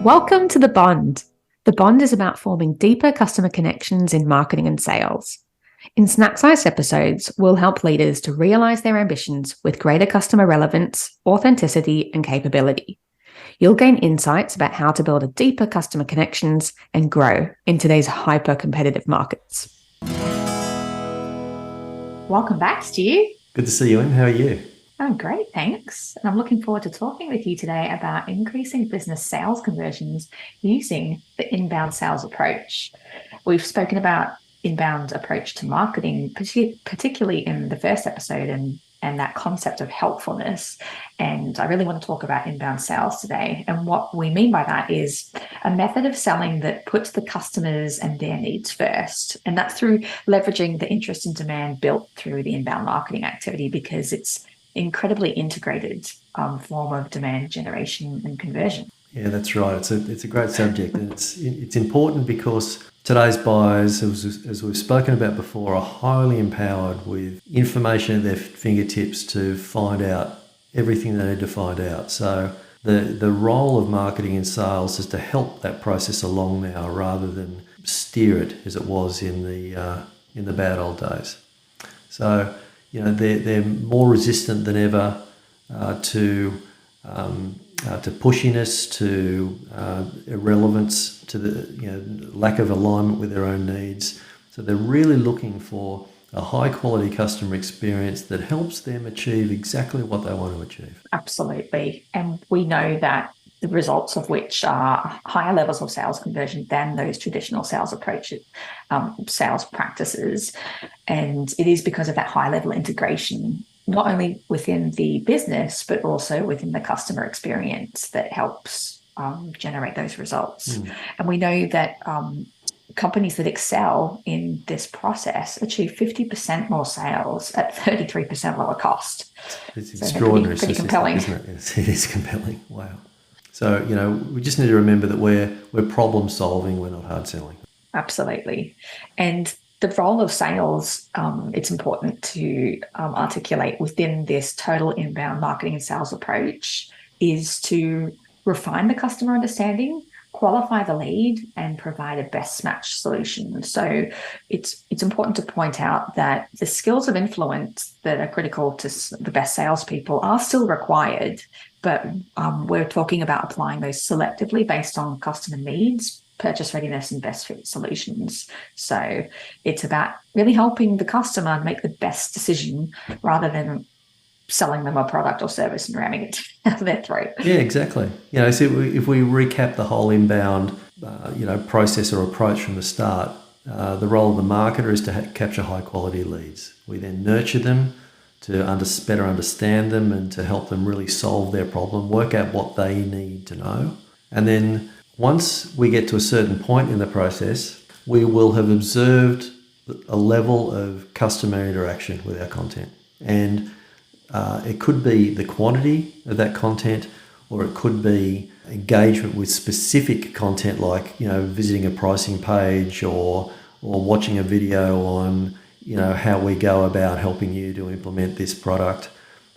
Welcome to The Bond. The Bond is about forming deeper customer connections in marketing and sales. In snack-sized episodes, we'll help leaders to realize their ambitions with greater customer relevance, authenticity, and capability. You'll gain insights about how to build a deeper customer connections and grow in today's hyper-competitive markets. Welcome back, Stu. Good to see you, Em. How are you? I'm great, thanks. And I'm looking forward to talking with you today about increasing business sales conversions using the inbound sales approach. We've spoken about inbound approach to marketing, particularly in the first episode and that concept of helpfulness. And I really want to talk about inbound sales today. And what we mean by that is a method of selling that puts the customers and their needs first. And that's through leveraging the interest and demand built through the inbound marketing activity, because it's incredibly integrated form of demand generation and conversion. Yeah, that's right. It's a great subject, and it's important because today's buyers, as we've spoken about before, are highly empowered with information at their fingertips to find out everything they need to find out. So the role of marketing and sales is to help that process along now, rather than steer it as it was in the bad old days. So they're more resistant than ever to pushiness, to irrelevance, to the lack of alignment with their own needs. So they're really looking for a high quality customer experience that helps them achieve exactly what they want to achieve. Absolutely. And we know that the results of which are higher levels of sales conversion than those traditional sales approaches, sales practices. And it is because of that high level integration, not only within the business, but also within the customer experience, that helps generate those results. And we know that companies that excel in this process achieve 50% more sales at 33% lower cost. It's extraordinary. Pretty compelling. Isn't it? It is compelling. Wow. So, we just need to remember that we're problem solving, we're not hard selling. Absolutely. And the role of sales, it's important to articulate within this total inbound marketing and sales approach, is to refine the customer understanding, qualify the lead, and provide a best match solution. So it's important to point out that the skills of influence that are critical to the best salespeople are still required, but we're talking about applying those selectively based on customer needs, purchase readiness, and best fit solutions. So it's about really helping the customer make the best decision rather than selling them a product or service and ramming it down their throat. Yeah, exactly. So if we recap the whole inbound, process or approach from the start, the role of the marketer is to capture high quality leads. We then nurture them to better understand them and to help them really solve their problem, work out what they need to know. And then once we get to a certain point in the process, we will have observed a level of customer interaction with our content. And it could be the quantity of that content, or it could be engagement with specific content, like visiting a pricing page or watching a video on how we go about helping you to implement this product.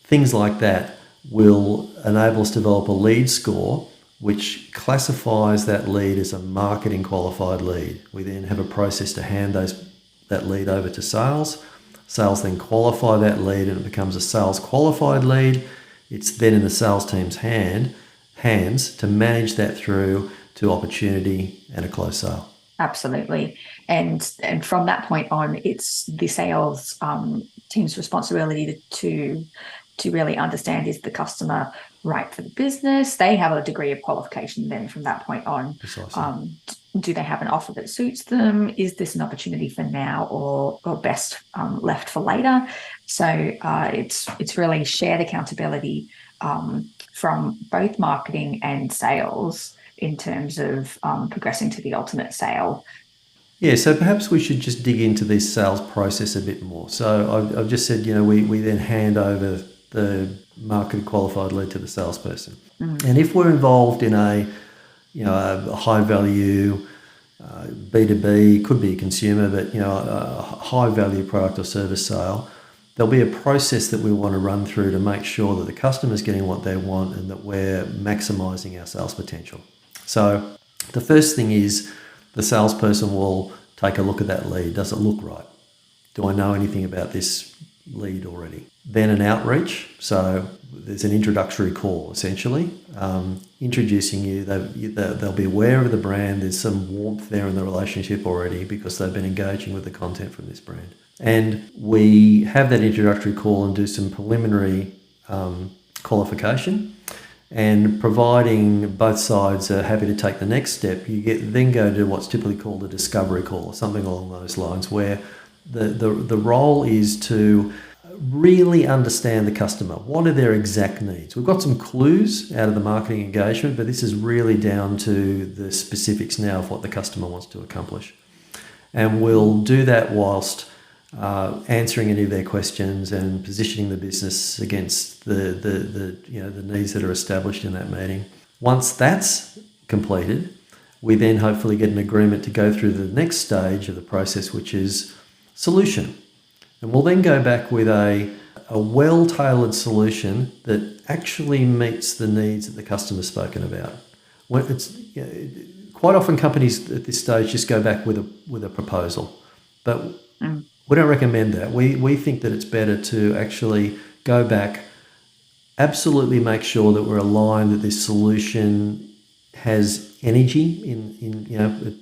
Things like that will enable us to develop a lead score which classifies that lead as a marketing qualified lead. We then have a process to hand that lead over to sales. Sales then qualify that lead and it becomes a sales qualified lead. It's then in the sales team's hands to manage that through to opportunity and a closed sale. Absolutely. And from that point on, it's the sales team's responsibility to really understand, is the customer right for the business? They have a degree of qualification then from that point on. Precisely. Do they have an offer that suits them? Is this an opportunity for now or best left for later? So it's really shared accountability from both marketing and sales in terms of progressing to the ultimate sale. Yeah, so perhaps we should just dig into this sales process a bit more. So I've just said, we then hand over the marketing qualified lead to the salesperson. And if we're involved in a high value B2B, could be a consumer, but a high value product or service sale, there'll be a process that we want to run through to make sure that the customer's getting what they want and that we're maximising our sales potential. So the first thing is the salesperson will take a look at that lead. Does it look right? Do I know anything about this lead already? Then an outreach. So there's an introductory call, essentially, introducing you. They'll be aware of the brand. There's some warmth there in the relationship already because they've been engaging with the content from this brand. And we have that introductory call and do some preliminary qualification. And providing both sides are happy to take the next step, then go to what's typically called a discovery call or something along those lines, where the role is to really understand the customer. What are their exact needs? We've got some clues out of the marketing engagement, but this is really down to the specifics now of what the customer wants to accomplish. And we'll do that whilst answering any of their questions and positioning the business against the needs that are established in that meeting. Once that's completed, we then hopefully get an agreement to go through the next stage of the process, which is solution. And we'll then go back with a well-tailored solution that actually meets the needs that the customer's spoken about. Quite often companies at this stage just go back with a proposal, but we don't recommend that. We think that it's better to actually go back, absolutely make sure that we're aligned, that this solution has energy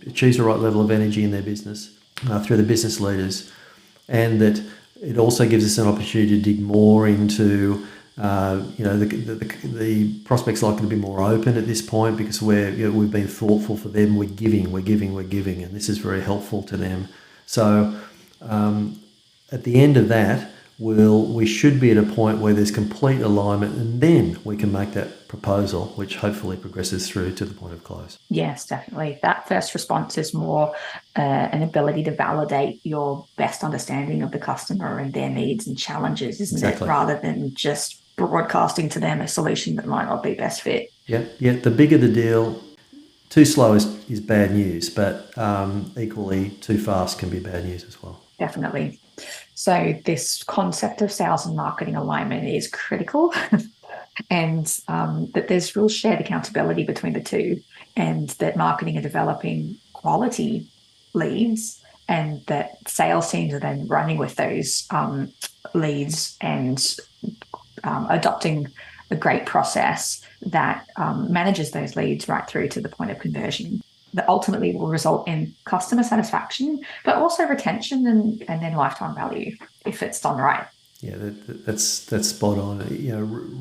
achieves the right level of energy in their business through the business leaders, and that it also gives us an opportunity to dig more into the prospects likely to be more open at this point because we've been thoughtful for them. We're giving, and this is very helpful to them. So at the end of that, we should be at a point where there's complete alignment, and then we can make that proposal, which hopefully progresses through to the point of close. Yes, definitely. That first response is more an ability to validate your best understanding of the customer and their needs and challenges, isn't it? Rather than just broadcasting to them a solution that might not be best fit. Yeah. The bigger the deal, too slow is bad news, but equally too fast can be bad news as well. Definitely. So this concept of sales and marketing alignment is critical and that there's real shared accountability between the two, and that marketing are developing quality leads and that sales teams are then running with those leads and adopting a great process that manages those leads right through to the point of conversion, that ultimately will result in customer satisfaction, but also retention and then lifetime value if it's done right. Yeah, that's spot on.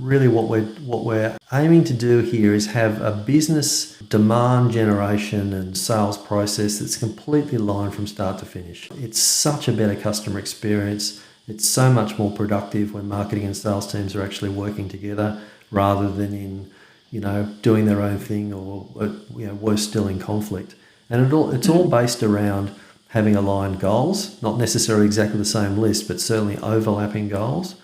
Really what we're aiming to do here is have a business demand generation and sales process that's completely aligned from start to finish. It's such a better customer experience. It's so much more productive when marketing and sales teams are actually working together rather than in doing their own thing or worse still, in conflict. And it's all based around having aligned goals, not necessarily exactly the same list, but certainly overlapping goals,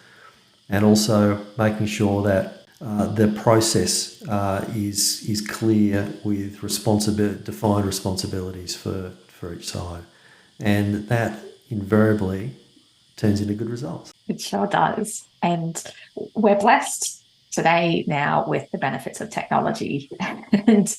and also making sure that the process is clear with defined responsibilities for each side. And that invariably turns into good results. It sure does. And we're blessed today now with the benefits of technology and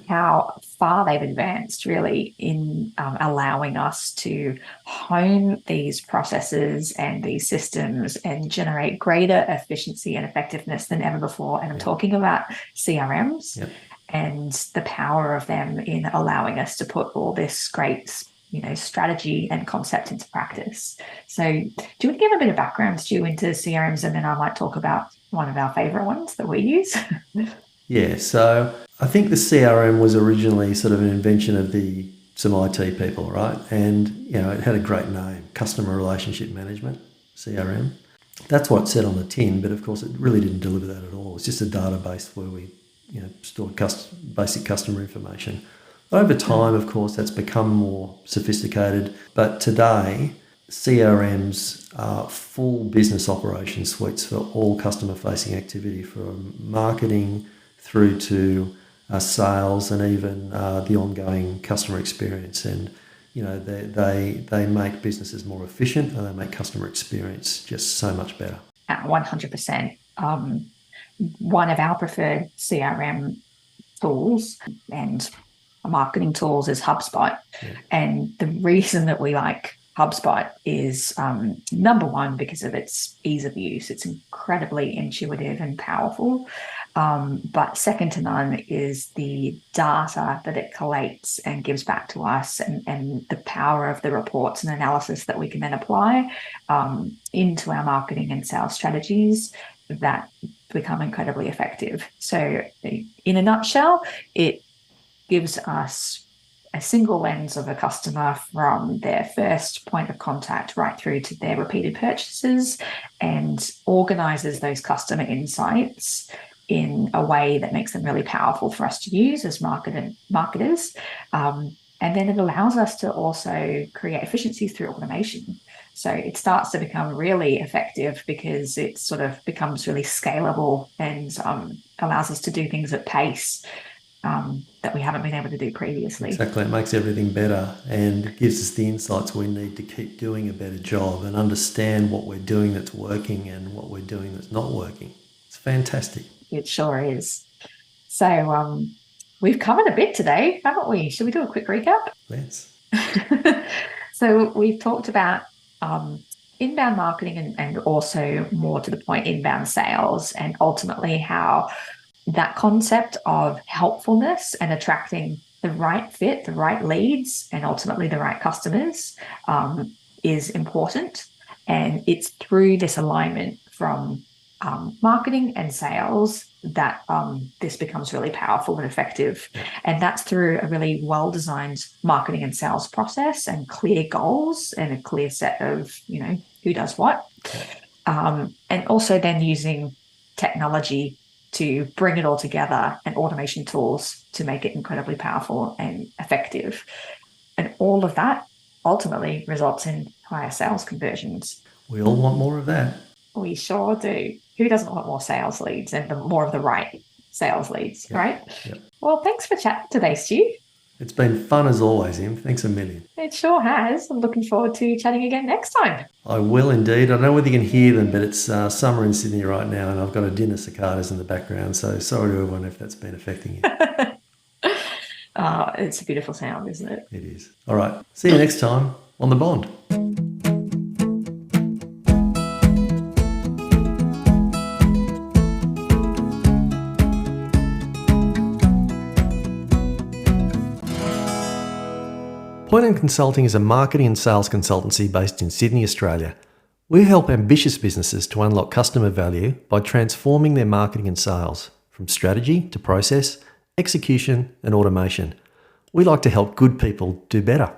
how far they've advanced really in allowing us to hone these processes and these systems and generate greater efficiency and effectiveness than ever before. And I'm talking about CRMs and the power of them in allowing us to put all this great strategy and concept into practice. So do you want to give a bit of background, Stu, into CRMs, and then I might talk about one of our favorite ones that we use? Yeah, so I think the CRM was originally sort of an invention of some IT people, right? And, it had a great name, Customer Relationship Management, CRM. That's what it said on the tin, but of course it really didn't deliver that at all. It's just a database where we, stored basic customer information. Over time, of course, that's become more sophisticated, but today CRMs are full business operation suites for all customer-facing activity, from marketing through to sales and even the ongoing customer experience. And they make businesses more efficient and they make customer experience just so much better. 100%. One of our preferred CRM tools, and marketing tools is HubSpot. Yeah. And the reason that we like HubSpot is number one, because of its ease of use. It's incredibly intuitive and powerful. But second to none is the data that it collates and gives back to us, and the power of the reports and analysis that we can then apply into our marketing and sales strategies that become incredibly effective. So in a nutshell, it gives us a single lens of a customer from their first point of contact right through to their repeated purchases, and organizes those customer insights in a way that makes them really powerful for us to use as marketers. And then it allows us to also create efficiencies through automation. So it starts to become really effective because it sort of becomes really scalable and allows us to do things at pace that we haven't been able to do previously. Exactly. It makes everything better and gives us the insights we need to keep doing a better job and understand what we're doing that's working and what we're doing that's not working. It's fantastic. It sure is. So we've covered a bit today, haven't we? Should we do a quick recap? Let's. So we've talked about inbound marketing and also, more to the point, inbound sales, and ultimately how that concept of helpfulness and attracting the right fit, the right leads, and ultimately the right customers is important. And it's through this alignment from marketing and sales that this becomes really powerful and effective. And that's through a really well-designed marketing and sales process and clear goals and a clear set of, who does what. And also then using technology to bring it all together, and automation tools to make it incredibly powerful and effective. And all of that ultimately results in higher sales conversions. We all want more of that. We sure do. Who doesn't want more sales leads and more of the right sales leads, right? Yep. Well, thanks for chatting today, Stu. It's been fun as always, Em. Thanks a million. It sure has. I'm looking forward to chatting again next time. I will indeed. I don't know whether you can hear them, but it's summer in Sydney right now, and I've got a dinner cicadas in the background, so sorry to everyone if that's been affecting you. It's a beautiful sound, isn't it? It is. All right. See you next time on The Bond. Point & Consulting is a marketing and sales consultancy based in Sydney, Australia. We help ambitious businesses to unlock customer value by transforming their marketing and sales, from strategy to process, execution and automation. We like to help good people do better.